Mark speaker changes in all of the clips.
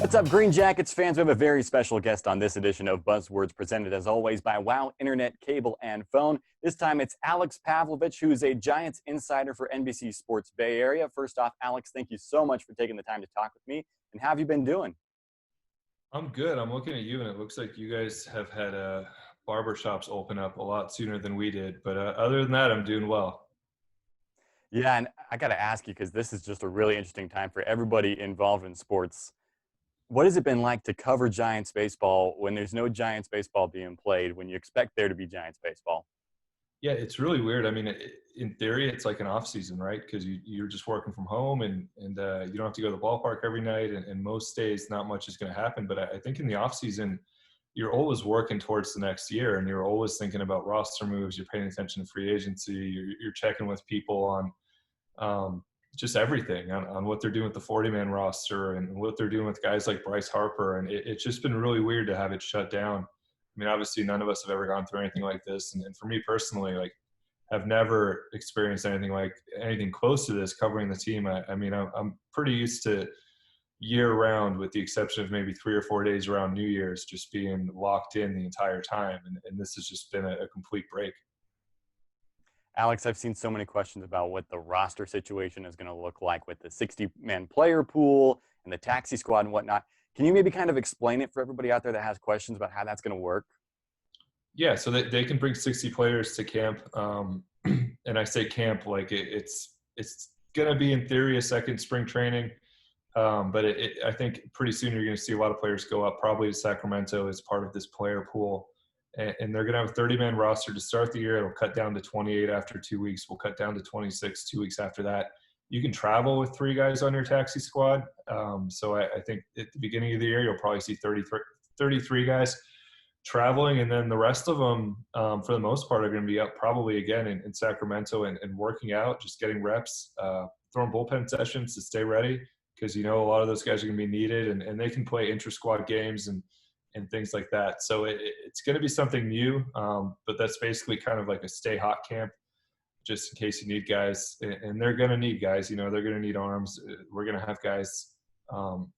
Speaker 1: What's up, Green Jackets fans? We have a very special guest on this edition of Buzzwords, presented as always by WOW Internet, Cable, and Phone. This time it's Alex Pavlovic, who's a Giants insider for NBC Sports Bay Area. First off, Alex, thank you so much for taking the time to talk with me. And how have you been doing?
Speaker 2: I'm good. I'm looking at you, and it looks like you guys have had barber shops open up a lot sooner than we did. But other than that, I'm doing well.
Speaker 1: Yeah, and I got to ask you, because this is just a really interesting time for everybody involved in sports. What has it been like to cover Giants baseball when there's no Giants baseball being played, when you expect there to be Giants baseball?
Speaker 2: Yeah, it's really weird. I mean, in theory, it's like an off season, right? Because you're just working from home, and you don't have to go to the ballpark every night. And most days, not much is going to happen. But I think in the off season, you're always working towards the next year, and you're always thinking about roster moves. You're paying attention to free agency. You're checking with people on just everything on what they're doing with the 40-man roster and what they're doing with guys like Bryce Harper. And it's just been really weird to have it shut down. I mean, obviously none of us have ever gone through anything like this. And for me personally, like, I've never experienced anything close to this covering the team. I mean, I'm pretty used to year round, with the exception of maybe 3 or 4 days around New Year's, just being locked in the entire time. And this has just been a complete break.
Speaker 1: Alex, I've seen so many questions about what the roster situation is going to look like with the 60-man player pool and the taxi squad and whatnot. Can you maybe kind of explain it for everybody out there that has questions about how that's going to work?
Speaker 2: Yeah, so they can bring 60 players to camp. And I say camp like it's going to be, in theory, a second spring training. But I think pretty soon you're going to see a lot of players go up, probably to Sacramento as part of this player pool. And they're going to have a 30-man roster to start the year. It'll cut down to 28 after 2 weeks. We'll cut down to 26 2 weeks after that. You can travel with 3 guys on your taxi squad. So I think at the beginning of the year, you'll probably see 33 guys traveling. And then the rest of them, for the most part, are going to be up probably again in Sacramento and working out, just getting reps, throwing bullpen sessions to stay ready, because, a lot of those guys are going to be needed, and they can play inter-squad games and things like that. So it's going to be something new, but that's basically kind of like a stay hot camp, just in case you need guys. And they're going to need guys, they're going to need arms. We're going to have guys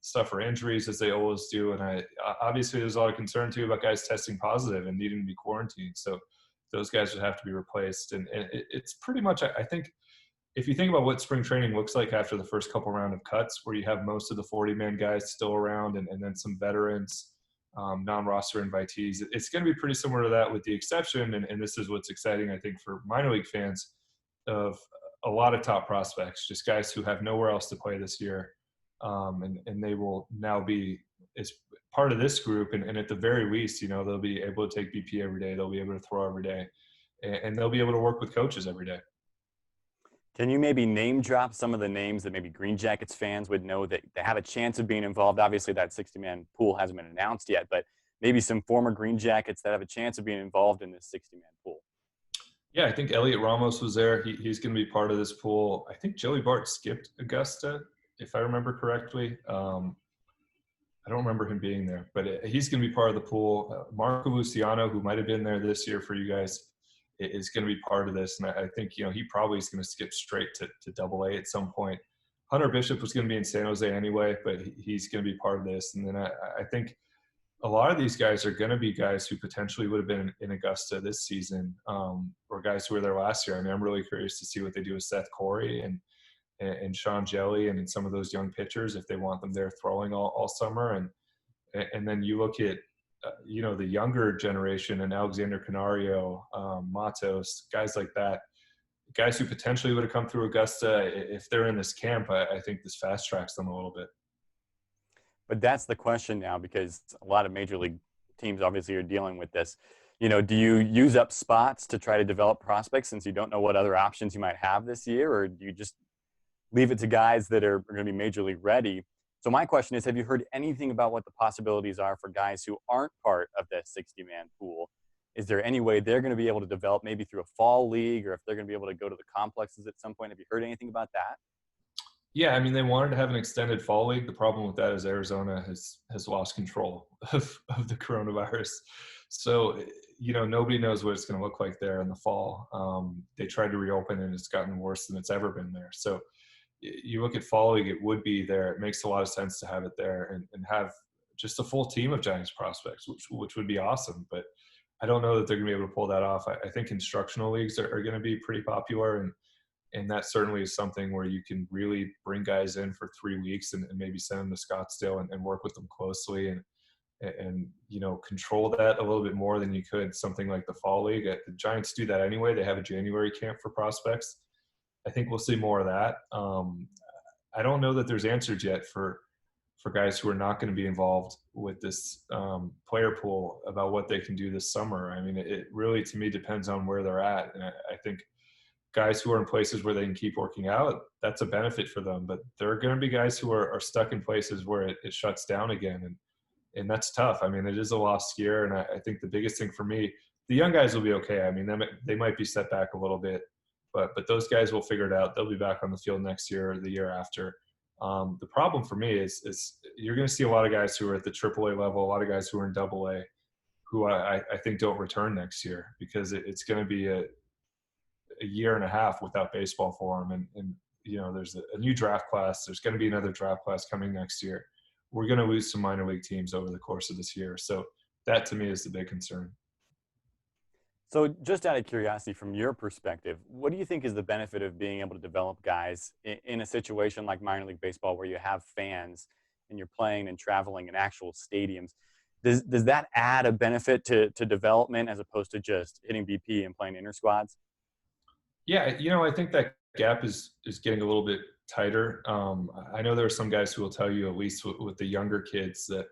Speaker 2: suffer injuries, as they always do. And obviously there's a lot of concern too about guys testing positive and needing to be quarantined. So those guys would have to be replaced. And it's pretty much, I think, if you think about what spring training looks like after the first couple round of cuts, where you have most of the 40-man guys still around and then some veterans, non-roster invitees, it's going to be pretty similar to that, with the exception, and this is what's exciting, I think, for minor league fans, of a lot of top prospects, just guys who have nowhere else to play this year. And they will now be as part of this group. And at the very least, they'll be able to take BP every day. They'll be able to throw every day. And they'll be able to work with coaches every day.
Speaker 1: Can you maybe name drop some of the names that maybe Green Jackets fans would know that they have a chance of being involved? Obviously, that 60-man pool hasn't been announced yet, but maybe some former Green Jackets that have a chance of being involved in this 60-man pool.
Speaker 2: Yeah, I think Elliot Ramos was there. He's going to be part of this pool. I think Joey Bart skipped Augusta, if I remember correctly. I don't remember him being there, but he's going to be part of the pool. Marco Luciano, who might have been there this year for you guys, is going to be part of this. And I think, he probably is going to skip straight to Double-A at some point. Hunter Bishop was going to be in San Jose anyway, but he's going to be part of this. And then I think a lot of these guys are going to be guys who potentially would have been in Augusta this season, or guys who were there last year. I mean, I'm really curious to see what they do with Seth Corey and Sean Jelly and some of those young pitchers, if they want them there throwing all summer. And then you look at, the younger generation, and Alexander Canario, Matos, guys like that, guys who potentially would have come through Augusta. If they're in this camp, I think this fast tracks them a little bit.
Speaker 1: But that's the question now, because a lot of major league teams obviously are dealing with this. Do you use up spots to try to develop prospects since you don't know what other options you might have this year, or do you just leave it to guys that are going to be major league ready? So my question is, have you heard anything about what the possibilities are for guys who aren't part of that 60-man pool? Is there any way they're going to be able to develop, maybe through a fall league, or if they're going to be able to go to the complexes at some point? Have you heard anything about that?
Speaker 2: Yeah, I mean, they wanted to have an extended fall league. The problem with that is Arizona has lost control of the coronavirus. So, nobody knows what it's going to look like there in the fall. They tried to reopen, and it's gotten worse than it's ever been there. So you look at fall league, it would be there. It makes a lot of sense to have it there and have just a full team of Giants prospects, which would be awesome. But I don't know that they're going to be able to pull that off. I think instructional leagues are going to be pretty popular, and that certainly is something where you can really bring guys in for 3 weeks and maybe send them to Scottsdale and work with them closely and control that a little bit more than you could something like the fall league. The Giants do that anyway. They have a January camp for prospects. I think we'll see more of that. I don't know that there's answers yet for guys who are not going to be involved with this player pool about what they can do this summer. I mean, it really, to me, depends on where they're at. And I think guys who are in places where they can keep working out, that's a benefit for them. But there are going to be guys who are stuck in places where it shuts down again. And that's tough. I mean, it is a lost year. And I think the biggest thing for me, the young guys will be okay. I mean, they might be set back a little bit, but those guys will figure it out. They'll be back on the field next year or the year after. The problem for me is you're going to see a lot of guys who are at the AAA level, a lot of guys who are in AA, who I think don't return next year because it's going to be a year and a half without baseball for them. And there's a new draft class. There's going to be another draft class coming next year. We're going to lose some minor league teams over the course of this year. So that to me is the big concern.
Speaker 1: So just out of curiosity, from your perspective, what do you think is the benefit of being able to develop guys in a situation like minor league baseball where you have fans and you're playing and traveling in actual stadiums? Does that add a benefit to development as opposed to just hitting BP and playing inter squads?
Speaker 2: Yeah, I think that gap is getting a little bit tighter. I know there are some guys who will tell you, at least with the younger kids, that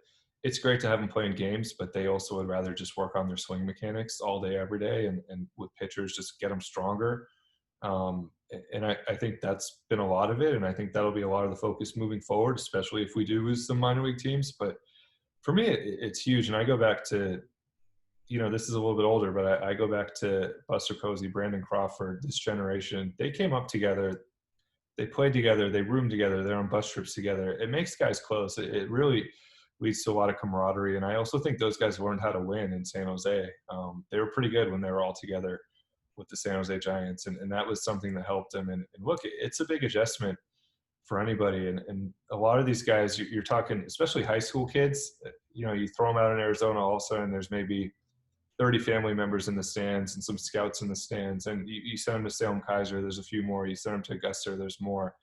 Speaker 2: it's great to have them playing games, but they also would rather just work on their swing mechanics all day, every day, and with pitchers, just get them stronger. And I think that's been a lot of it, and I think that'll be a lot of the focus moving forward, especially if we do lose some minor league teams. But for me, it's huge, and I go back to, this is a little bit older, but I go back to Buster Posey, Brandon Crawford, this generation. They came up together. They played together. They roomed together. They're on bus trips together. It makes guys close. It really leads to a lot of camaraderie. And I also think those guys learned how to win in San Jose. They were pretty good when they were all together with the San Jose Giants. And that was something that helped them. And look, it's a big adjustment for anybody. And a lot of these guys, you're talking, especially high school kids, you throw them out in Arizona, all of a sudden there's maybe 30 family members in the stands and some scouts in the stands. And you send them to Salem Kaiser, there's a few more. You send them to Augusta, there's more.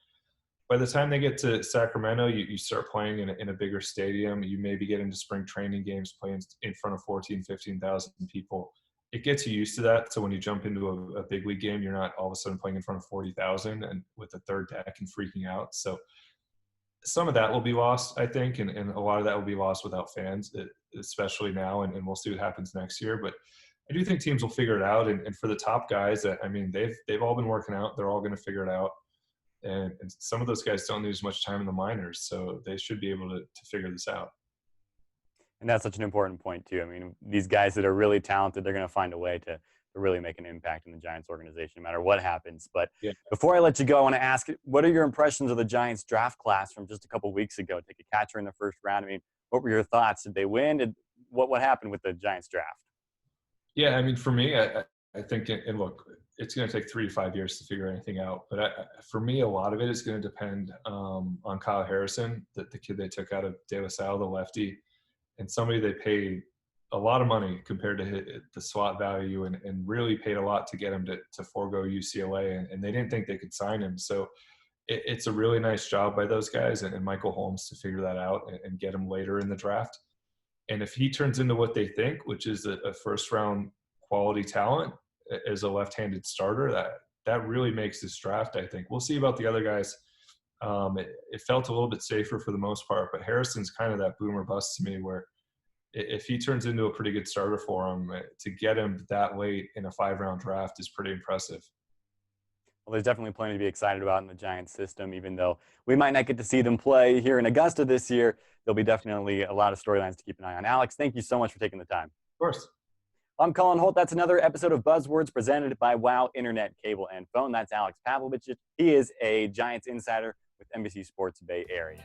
Speaker 2: By the time they get to Sacramento, you start playing in a bigger stadium. You maybe get into spring training games playing in front of 14, 15,000 people. It gets you used to that. So when you jump into a big league game, you're not all of a sudden playing in front of 40,000 and with the third deck and freaking out. So some of that will be lost, I think, and a lot of that will be lost without fans, especially now, and we'll see what happens next year. But I do think teams will figure it out. And for the top guys, I mean, they've all been working out. They're all going to figure it out. And some of those guys don't need as much time in the minors, so they should be able to figure this out.
Speaker 1: And that's such an important point, too. I mean, these guys that are really talented, they're going to find a way to really make an impact in the Giants organization, no matter what happens. But
Speaker 2: Yeah.
Speaker 1: Before I let you go, I want to ask, what are your impressions of the Giants draft class from just a couple weeks ago? Take a catcher in the first round. I mean, what were your thoughts? Did they win? What happened with the Giants draft?
Speaker 2: Yeah, I mean, for me, I think, and look, it's going to take 3 to 5 years to figure anything out. But for me, a lot of it is going to depend on Kyle Harrison, the kid they took out of De La Salle, the lefty, and somebody they paid a lot of money compared to the slot value and really paid a lot to get him to forego UCLA. And they didn't think they could sign him. So it's a really nice job by those guys and Michael Holmes to figure that out and get him later in the draft. And if he turns into what they think, which is a first-round quality talent as a left-handed starter, that really makes this draft, I think. We'll see about the other guys. It felt a little bit safer for the most part, but Harrison's kind of that boomer bust to me where if he turns into a pretty good starter for him, to get him that late in a 5-round draft is pretty impressive.
Speaker 1: Well, there's definitely plenty to be excited about in the Giants system, even though we might not get to see them play here in Augusta this year. There'll be definitely a lot of storylines to keep an eye on. Alex, thank you so much for taking the time.
Speaker 2: Of course.
Speaker 1: I'm Cullen Holt. That's another episode of Buzzwords presented by WOW Internet, Cable, and Phone. That's Alex Pavlovic. He is a Giants insider with NBC Sports Bay Area.